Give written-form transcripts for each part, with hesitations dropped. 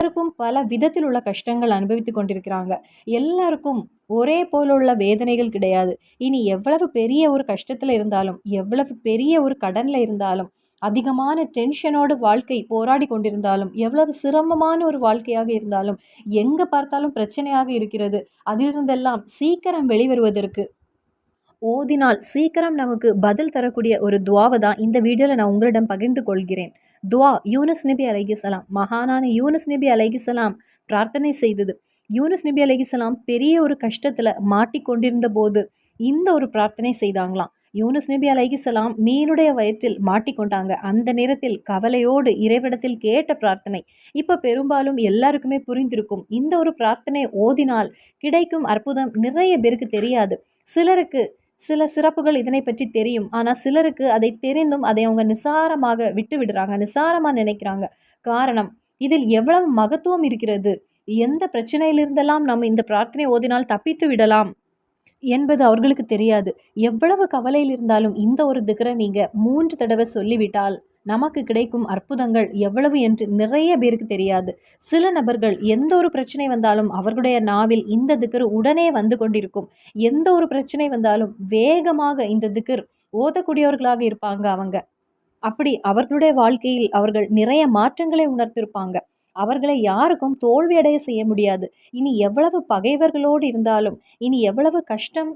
எல்லாருக்கும் பல விதத்தில் உள்ள கஷ்டங்கள் அனுபவித்துக் கொண்டிருக்கிறாங்க. எல்லாருக்கும் ஒரே போல உள்ள வேதனைகள் கிடையாது. இனி எவ்வளவு பெரிய ஒரு கஷ்டத்துல இருந்தாலும், எவ்வளவு பெரிய ஒரு கடன்ல இருந்தாலும், அதிகமான டென்ஷனோடு வாழ்க்கை போராடி கொண்டிருந்தாலும், எவ்வளவு சிரமமான ஒரு வாழ்க்கையாக இருந்தாலும், எங்க பார்த்தாலும் பிரச்சனையாக இருக்கிறது. அதிலிருந்தெல்லாம் சீக்கிரம் வெளிவருவதற்கு ஓதினால் சீக்கிரம் நமக்கு பதில் தரக்கூடிய ஒரு துவாவை தான் இந்த வீடியோவில் நான் உங்களிடம் பகிர்ந்து கொள்கிறேன். துவா யூனுஸ் நபி அலைஹிஸ்ஸலாம், மகானான யூனுஸ் நபி அலைஹிஸ்ஸலாம் பிரார்த்தனை செய்தது. யூனுஸ் நபி அலைஹிஸ்ஸலாம் பெரிய ஒரு கஷ்டத்தில் மாட்டிக்கொண்டிருந்த போது இந்த ஒரு பிரார்த்தனை செய்தாங்களாம். யூனுஸ் நபி அலைஹிஸ்ஸலாம் மீனுடைய வயிற்றில் மாட்டிக்கொண்டாங்க. அந்த நேரத்தில் கவலையோடு இறைவிடத்தில் கேட்ட பிரார்த்தனை இப்போ பெரும்பாலும் எல்லாருக்குமே புரிந்திருக்கும். இந்த ஒரு பிரார்த்தனை ஓதினால் கிடைக்கும் அற்புதம் நிறைய பேருக்கு தெரியாது. சிலருக்கு சில சிறப்புகள் இதனை பற்றி தெரியும். ஆனால் சிலருக்கு அதை தெரிந்தும் அதை அவங்க நிசாரமாக விட்டு விடுறாங்க, நிசாரமாக நினைக்கிறாங்க. காரணம், இதில் எவ்வளவு மகத்துவம் இருக்கிறது, எந்த பிரச்சனையிலிருந்தெல்லாம் நம்ம இந்த பிரார்த்தனை ஓதினால் தப்பித்து விடலாம் என்பது அவர்களுக்கு தெரியாது. எவ்வளவு கவலையில் இருந்தாலும் இந்த ஒரு திக்ரை நீங்கள் 3 தடவை சொல்லிவிட்டால் நமக்கு கிடைக்கும் அற்புதங்கள் எவ்வளவு என்று நிறைய பேருக்கு தெரியாது. சில நபர்கள் எந்த ஒரு பிரச்சனை வந்தாலும் அவர்களுடைய நாவில் இந்த திக்ர் உடனே வந்து கொண்டிருக்கும். எந்த ஒரு பிரச்சனை வந்தாலும் வேகமாக இந்த திக்ர் ஓதக்கூடியவர்களாக இருப்பாங்க அவங்க. அப்படி அவர்களுடைய வாழ்க்கையில் அவர்கள் நிறைய மாற்றங்களை உணர்த்திருப்பாங்க. அவர்களை யாருக்கும் தோல்வியடைய செய்ய முடியாது. இனி எவ்வளவு பகைவர்களோடு இருந்தாலும், இனி எவ்வளவு கஷ்டம்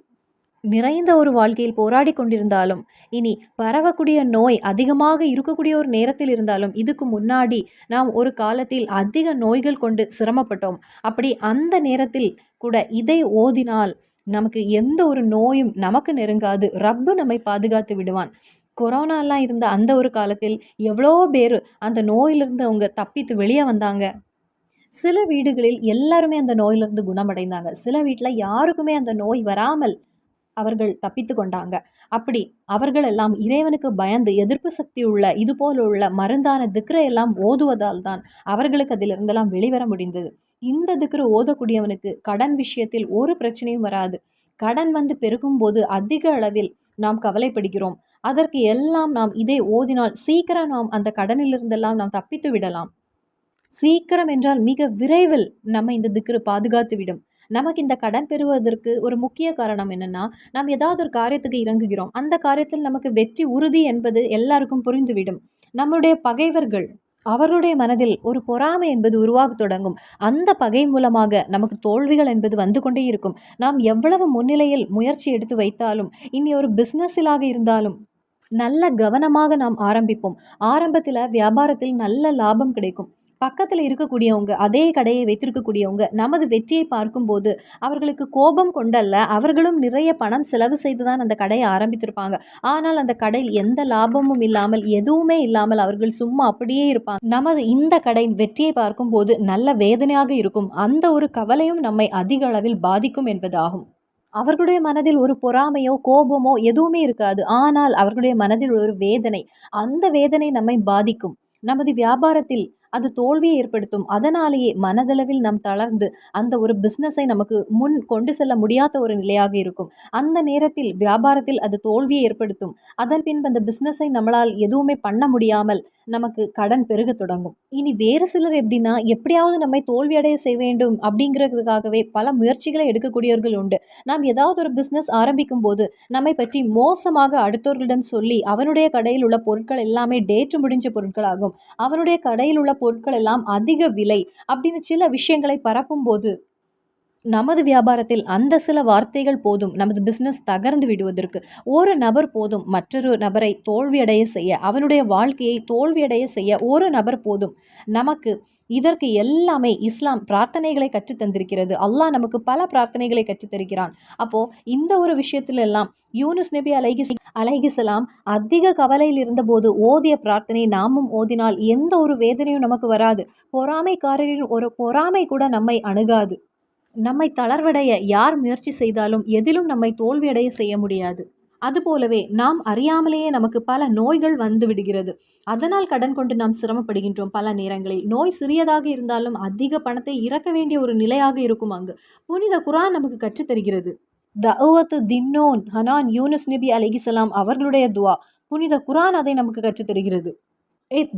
நிறைந்த ஒரு வாழ்க்கையில் போராடி கொண்டிருந்தாலும், இனி பரவக்கூடிய நோய் அதிகமாக இருக்கக்கூடிய ஒரு நேரத்தில் இருந்தாலும், இதுக்கு முன்னாடி நாம் ஒரு காலத்தில் அதிக நோய்கள் கொண்டு சிரமப்பட்டோம். அப்படி அந்த நேரத்தில் கூட இதை ஓதினால் நமக்கு எந்த ஒரு நோயும் நமக்கு நெருங்காது. ரப்பு நம்மை பாதுகாத்து விடுவான். கொரோனாலாம் இருந்த அந்த ஒரு காலத்தில் எவ்வளோ பேர் அந்த நோயிலிருந்து அவங்க தப்பித்து வெளியே வந்தாங்க. சில வீடுகளில் எல்லாருமே அந்த நோயிலிருந்து குணமடைந்தாங்க. சில வீட்டில் யாருக்குமே அந்த நோய் வராமல் அவர்கள் தப்பித்து கொண்டாங்க. அப்படி அவர்கள் எல்லாம் இறைவனுக்கு பயந்து எதிர்ப்பு சக்தி உள்ள இதுபோல் உள்ள மருந்தான திக்ரை எல்லாம் ஓதுவதால் தான் அவர்களுக்கு அதிலிருந்தெல்லாம் வெளிவர முடிந்தது. இந்த திக்ரு ஓதக்கூடியவனுக்கு கடன் விஷயத்தில் ஒரு பிரச்சனையும் வராது. கடன் வந்து பெருகும் போது அதிக அளவில் நாம் கவலைப்படுகிறோம். அதற்கு எல்லாம் நாம் இதை ஓதினால் சீக்கிரம் நாம் அந்த கடனிலிருந்தெல்லாம் நாம் தப்பித்து விடலாம். சீக்கிரம் என்றால் மிக விரைவில் நம்ம இந்த திக்ரு பாதுகாத்து விடும். நமக்கு இந்த கடன் பெறுவதற்கு ஒரு முக்கிய காரணம் என்னன்னா, நாம் ஏதாவது ஒரு காரியத்துக்கு இறங்குகிறோம், அந்த காரியத்தில் நமக்கு வெற்றி உறுதி என்பது எல்லாருக்கும் புரிந்துவிடும். நம்முடைய பகைவர்கள் அவர்களுடைய மனதில் ஒரு பொறாமை என்பது உருவாகத் தொடங்கும். அந்த பகை மூலமாக நமக்கு தோல்விகள் என்பது வந்து கொண்டே இருக்கும். நாம் எவ்வளவு முன்னிலையில் முயற்சி எடுத்து வைத்தாலும், இனி ஒரு பிஸ்னஸிலாக இருந்தாலும் நல்ல கவனமாக நாம் ஆரம்பிப்போம். ஆரம்பத்தில் வியாபாரத்தில் நல்ல லாபம் கிடைக்கும். பக்கத்தில் இருக்கக்கூடியவங்க, அதே கடையை வைத்திருக்கக்கூடியவங்க நமது வெற்றியை பார்க்கும்போது அவர்களுக்கு கோபம் கொண்டல்ல, அவர்களும் நிறைய பணம் செலவு செய்து தான் அந்த கடையை ஆரம்பித்திருப்பாங்க. ஆனால் அந்த கடையில் எந்த லாபமும் இல்லாமல், எதுவுமே இல்லாமல் அவர்கள் சும்மா அப்படியே இருப்பாங்க. நமது இந்த கடையின் வெற்றியை பார்க்கும்போது நல்ல வேதனையாக இருக்கும். அந்த ஒரு கவலையும் நம்மை அதிக அளவில் பாதிக்கும் என்பதாகும். அவர்களுடைய மனதில் ஒரு பொறாமையோ கோபமோ எதுவுமே இருக்காது. ஆனால் அவர்களுடைய மனதில் ஒரு வேதனை. அந்த வேதனை நம்மை பாதிக்கும். நமது வியாபாரத்தில் அது தோல்வியை ஏற்படுத்தும். அதனாலேயே மனதளவில் நாம் தளர்ந்து அந்த ஒரு பிஸ்னஸை நமக்கு முன் கொண்டு செல்ல முடியாத ஒரு நிலையாக இருக்கும். அந்த நேரத்தில் வியாபாரத்தில் அது தோல்வியை ஏற்படுத்தும். அதன் பின்பு அந்த பிஸ்னஸை நம்மளால் எதுவுமே பண்ண முடியாமல் நமக்கு கடன் பெருக தொடங்கும். இனி வேறு சிலர் எப்படின்னா, எப்படியாவது நம்மை தோல்வியடைய செய்ய வேண்டும் அப்படிங்கிறதுக்காகவே பல முயற்சிகளை எடுக்கக்கூடியவர்கள் உண்டு. நாம் ஏதாவது ஒரு பிஸ்னஸ் ஆரம்பிக்கும் போது நம்மை பற்றி மோசமாக அடுத்தவர்களிடம் சொல்லி, அவனுடைய கடையில் உள்ள பொருட்கள் எல்லாமே டேட் முடிஞ்ச பொருட்களாகும், அவனுடைய கடையில் உள்ள பொருட்கள் எல்லாம் அதிக விலை அப்படின்னு சில விஷயங்களை பரப்பும் போது நமது வியாபாரத்தில் அந்த சில வார்த்தைகள் போதும் நமது பிஸ்னஸ் தகர்ந்து விடுவதற்கு. ஒரு நபர் போதும் மற்றொரு நபரை தோல்வியடைய செய்ய, அவனுடைய வாழ்க்கையை தோல்வியடைய செய்ய ஒரு நபர் போதும். நமக்கு இதற்கு எல்லாமே இஸ்லாம் பிரார்த்தனைகளை கற்றுத் தந்திருக்கிறது. அல்லாஹ் நமக்கு பல பிரார்த்தனைகளை கற்றுத்தருகிறான். அப்போது இந்த ஒரு விஷயத்திலெல்லாம் யூனுஸ் நபி அலைஹிஸ்ஸலாம் அதிக கவலையில் இருந்தபோது ஓதிய பிரார்த்தனை நாமும் ஓதினால் எந்த ஒரு வேதனையும் நமக்கு வராது. பொறாமைக்காரரின் ஒரு பொறாமை கூட நம்மை அணுகாது. நம்மை தளர்வடைய யார் முயற்சி செய்தாலும் எதிலும் நம்மை தோல்வியடைய செய்ய முடியாது. அதுபோலவே நாம் அறியாமலேயே நமக்கு பல நோய்கள் வந்து விடுகிறது. அதனால் கடன் கொண்டு நாம் சிரமப்படுகின்றோம். பல நேரங்களில் நோய் சிறியதாக இருந்தாலும் அதிக பணத்தை இறக்க வேண்டிய ஒரு நிலையாக இருக்கும். அங்கு புனித குர்ஆன் நமக்கு கற்றுத்தருகிறது. தஅவத்து தின்னோன் ஹனான் யூனுஸ் நபி அலைஹிஸ்ஸலாம் அவர்களுடைய துவா, புனித குர்ஆன் அதை நமக்கு கற்றுத்தருகிறது.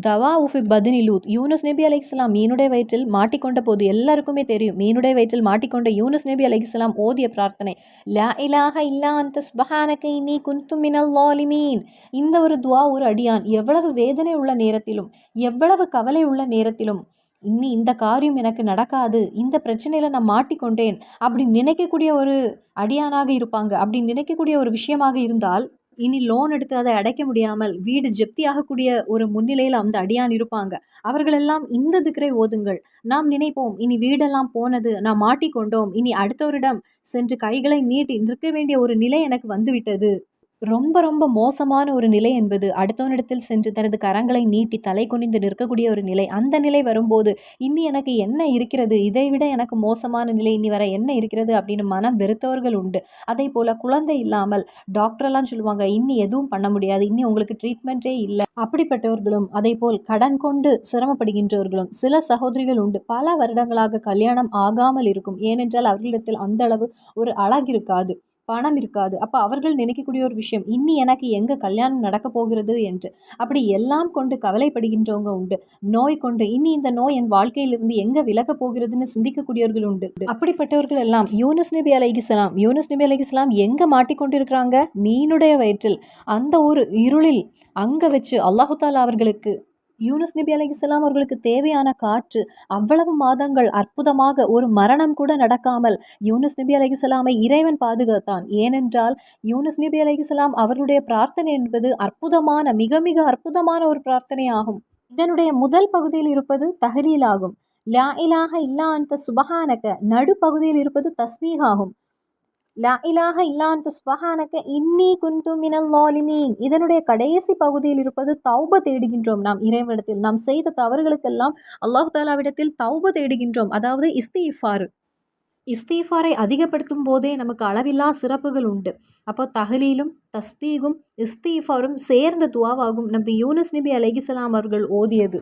தவா உஃபி பதினி லூத். யூனுஸ் நபி அலைஹிஸ்ஸலாம் மீனுடைய வயிற்றில் மாட்டிக்கொண்ட போது எல்லாருக்குமே தெரியும், மீனுடைய வயிற்றில் மாட்டிக்கொண்ட யூனுஸ் நபி அலைஹிஸ்ஸலாம் ஓதிய பிரார்த்தனை லா இலாஹ இல்லா அன்த சுப்ஹானக இன்னி குன்து மினல் ஸாலிமீன். இந்த ஒரு துவா ஒரு அடியான் எவ்வளவு வேதனை உள்ள நேரத்திலும், எவ்வளவு கவலை உள்ள நேரத்திலும், இனி இந்த காரியம் எனக்கு நடக்காது, இந்த பிரச்சனையில் நான் மாட்டிக்கொண்டேன் அப்படி நினைக்கக்கூடிய ஒரு அடியானாக இருப்பாங்க. அப்படி நினைக்கக்கூடிய ஒரு விஷயமாக இருந்தால், இனி லோன் எடுத்து அதை அடைக்க முடியாமல் வீடு ஜப்தி ஆகக்கூடிய ஒரு முன்னிலையில் அந்த அடியான் இருப்பாங்க. அவர்களெல்லாம் இந்த திக்ரை ஓதுங்கள். நாம் நினைப்போம், இனி வீடெல்லாம் போனது, நாம் மாட்டிக்கொண்டோம், இனி அடுத்தவரிடம் சென்று கைகளை நீட்டி நிற்க வேண்டிய ஒரு நிலை எனக்கு வந்துவிட்டது. ரொம்ப ரொம்ப மோசமான ஒரு நிலை என்பது அடுத்தவனிடத்தில் சென்று தனது கரங்களை நீட்டி தலை குனிந்து நிற்கக்கூடிய ஒரு நிலை. அந்த நிலை வரும்போது இன்னி எனக்கு என்ன இருக்கிறது, இதைவிட எனக்கு மோசமான நிலை இனி வர என்ன இருக்கிறது அப்படின்னு மனம் வெறுத்தவர்கள் உண்டு. அதே போல் குழந்தை இல்லாமல் டாக்டரெல்லாம் சொல்லுவாங்க, இன்னி எதுவும் பண்ண முடியாது, இன்னி உங்களுக்கு ட்ரீட்மெண்ட்டே இல்லை, அப்படிப்பட்டவர்களும் அதே போல் கடன் கொண்டு சிரமப்படுகின்றவர்களும் சில சகோதரிகள் உண்டு. பல வருடங்களாக கல்யாணம் ஆகாமல் இருக்கும். ஏனென்றால் அவர்களிடத்தில் அந்த அளவு ஒரு அழகு இருக்காது, பணம் இருக்காது. அப்போ அவர்கள் நினைக்கக்கூடிய ஒரு விஷயம், இன்னி எனக்கு எங்கே கல்யாணம் நடக்க போகிறது என்று. அப்படி எல்லாம் கொண்டு கவலைப்படுகின்றவங்க உண்டு. நோய் கொண்டு இனி இந்த நோய் என் வாழ்க்கையிலிருந்து எங்கே விலக போகிறதுன்னு சிந்திக்கக்கூடியவர்கள் உண்டு. அப்படிப்பட்டவர்கள் எல்லாம் யூனுஸ் நபி அலைஹிஸ்ஸலாம் எங்கே மாட்டிக்கொண்டிருக்கிறாங்க? மீனுடைய வயிற்றில், அந்த ஒரு இருளில் அங்கே வச்சு அல்லாஹு தாலா அவர்களுக்கு, யூனுஸ் நபி அலைஹிஸ்ஸலாம் அவர்களுக்கு தேவையான காற்று, அவ்வளவு மாதங்கள் அற்புதமாக ஒரு மரணம் கூட நடக்காமல் யூனுஸ் நபி அலைஹிஸ்ஸலாமை இறைவன் பாதுகாத்தான். ஏனென்றால் யூனுஸ் நபி அலைஹிஸ்ஸலாம் அவர்களுடைய பிரார்த்தனை என்பது அற்புதமான, மிக மிக அற்புதமான ஒரு பிரார்த்தனை ஆகும். இதனுடைய முதல் பகுதியில் இருப்பது தஹ்லீல் ஆகும். லா இலாஹ இல்லா அன்த சுபஹானக. நடுப்பகுதியில் இருப்பது தஸ்பீஹ் ஆகும். லா இலாஹ இல்லா அன்த சுப்ஹானக இன்னி குன்து மினல் ஸாலிமீன். இதனுடைய கடைசி பகுதியில் இருப்பது தௌப தேடுகின்றோம். நாம் இறைவனிடத்தில் நாம் செய்த தவறுகளுக்கெல்லாம் அல்லாஹ் தாலாவிடத்தில் தௌப தேடுகின்றோம். அதாவது இஸ்தீஃபாரை அதிகப்படுத்தும் போதே நமக்கு அளவில்லா சிறப்புகள் உண்டு. அப்போ தஹ்லீலும் தஸ்பீகும் இஸ்தீஃபாரும் சேர்ந்த துவாவாகும் நமது யூனுஸ் நபி அலைஹிஸ்ஸலாம் அவர்கள் ஓதியது.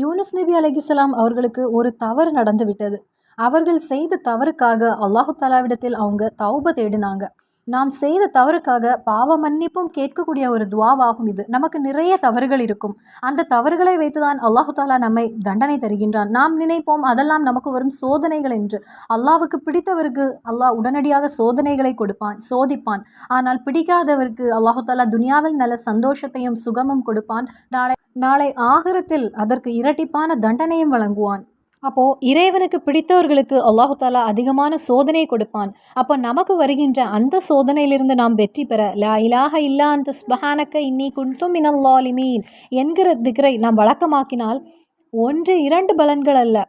யூனுஸ் நபி அலைஹிஸ்ஸலாம் அவர்களுக்கு ஒரு தவறு நடந்து விட்டது. அவர்கள் செய்த தவறுக்காக அல்லாஹு தாலாவிடத்தில் அவங்க தௌப தேடினாங்க. நாம் செய்த தவறுக்காக பாவ மன்னிப்பும் கேட்கக்கூடிய ஒரு துவாவாகும் இது. நமக்கு நிறைய தவறுகள் இருக்கும். அந்த தவறுகளை வைத்துதான் அல்லாஹு தாலா நம்மை தண்டனை தருகின்றான். நாம் நினைப்போம் அதெல்லாம் நமக்கு வரும் சோதனைகள் என்று. அல்லாஹ்வுக்கு பிடித்தவருக்கு அல்லாஹ் உடனடியாக சோதனைகளை கொடுப்பான், சோதிப்பான். ஆனால் பிடிக்காதவருக்கு அல்லாஹு தாலா துனியாவில் நல்ல சந்தோஷத்தையும் சுகமும் கொடுப்பான். நாளை ஆகிரத்தில் அதற்கு இரட்டிப்பான தண்டனையும் வழங்குவான். அப்போது இறைவனுக்கு பிடித்தவர்களுக்கு அல்லாஹு தாலா அதிகமான சோதனை கொடுப்பான். அப்போ நமக்கு வருகின்ற அந்த சோதனையிலிருந்து நாம் வெற்றி பெற லா இலாஹ இல்லா அன்த சுப்ஹானக இன்னி குன்து மினல் ஸாலிமீன் என்கிற திக்ரை நாம் வழக்கமாக்கினால் 1, 2 பலன்கள் அல்ல,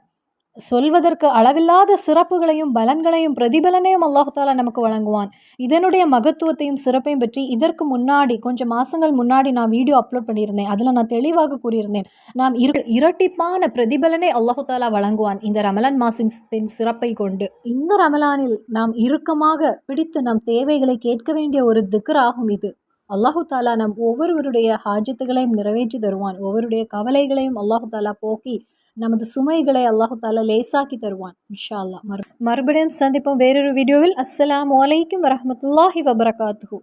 சொல்வதற்கு அளவில்லாத சிறப்புகளையும் பலன்களையும் பிரதிபலனையும் அல்லாஹு தாலா நமக்கு வழங்குவான். இதனுடைய மகத்துவத்தையும் சிறப்பையும் பற்றி இதற்கு முன்னாடி கொஞ்சம் மாதங்கள் முன்னாடி நான் வீடியோ அப்லோட் பண்ணியிருந்தேன். அதில் நான் தெளிவாக கூறியிருந்தேன், நாம் இரட்டிப்பான பிரதிபலனை அல்லாஹு தாலா வழங்குவான் இந்த ரமலான் மாதத்தின் சிறப்பை கொண்டு. இந்த ரமலானில் நாம் இறுக்கமாக பிடித்து நம் தேவைகளை கேட்க வேண்டிய ஒரு திக்ராகும் இது. அல்லாஹு தாலா நம் ஒவ்வொருவருடைய ஹாஜத்துகளையும் நிறைவேற்றி தருவான். ஒவ்வொருடைய கவலைகளையும் அல்லாஹு தாலா போக்கி நமது சுமைகளை அல்லாஹு தாலா லேசாக்கி தருவான் இன்ஷா அல்லாஹ். மறுபடியும் சந்திப்போம் வேறொரு வீடியோவில். அஸ்ஸலாமு அலைக்கும் வரஹ்மத்துல்லாஹி வபரகாத்துஹு.